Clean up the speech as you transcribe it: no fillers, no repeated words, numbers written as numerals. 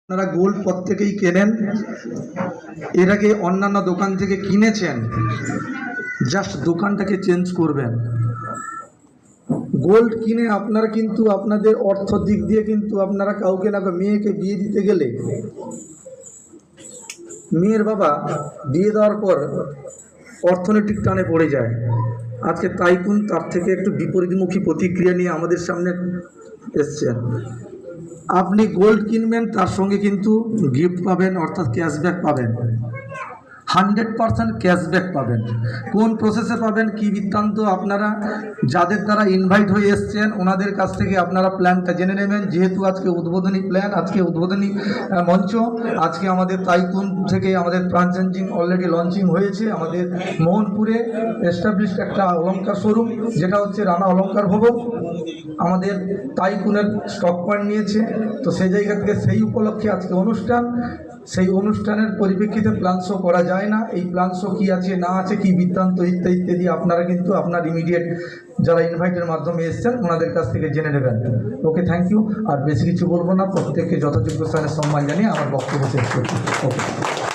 আপনারা গোল্ড প্রত্যেকেই কেনেন, এর আগে অন্যান্য দোকান থেকে কিনেছেন, জাস্ট দোকানটাকে চেঞ্জ করবেন। গোল্ড কিনে আপনারা কিন্তু আপনাদের অর্থ দিক দিয়ে কিন্তু আপনারা কাউকে না মেয়েকে বিয়ে দিতে গেলে মেয়ের বাবা বিয়ে দেওয়ার পর অর্থনৈতিক টানে পড়ে যায়। আজকে তাইকুন তার থেকে একটু বিপরীতমুখী প্রতিক্রিয়া নিয়ে আমাদের সামনে এসছেন। আপনি গোল্ড কিনবেন, তার সঙ্গে কিন্তু গিফট পাবেন, অর্থাৎ ক্যাশব্যাক পাবেন, 100% ক্যাশব্যাক পাবেন। কোন প্রসেসে পাবেন, কি বৃত্তান্ত, আপনারা যাদের দ্বারা ইনভাইট হয়ে এসছেন ওনাদের কাছ থেকে আপনারা প্ল্যানটা জেনে নেবেন। যেহেতু আজকে উদ্বোধনী প্ল্যান, আজকে উদ্বোধনী মঞ্চ, আজকে আমাদের তাইকুন থেকে আমাদের প্রাণ চেঞ্জিং অলরেডি লঞ্চিং হয়েছে। আমাদের মোহনপুরে এস্টাবলিশড একটা অলঙ্কার শোরুম, যেটা হচ্ছে রানা অলঙ্কার ভবন, আমাদের তাইকুনের স্টক পয়েন্ট নিয়েছে। তো সেই জায়গা থেকে সেই উপলক্ষে আজকে অনুষ্ঠান, সেই অনুষ্ঠানের পরিপ্রেক্ষিতে প্ল্যান শো করা যায় না। এই প্ল্যান শো কী আছে না আছে, কি বৃত্তান্ত ইত্যাদি ইত্যাদি আপনারা কিন্তু আপনার ইমিডিয়েট যারা ইনভাইটের মাধ্যমে এসছেন ওনাদের কাছ থেকে জেনে নেবেন। ওকে, থ্যাংক ইউ। আর বেশি কিছু বলবো না, প্রত্যেককে যথাযোগ্য স্থানে সম্মান জানিয়ে আমার বক্তব্য শেষ করছি। ওকে।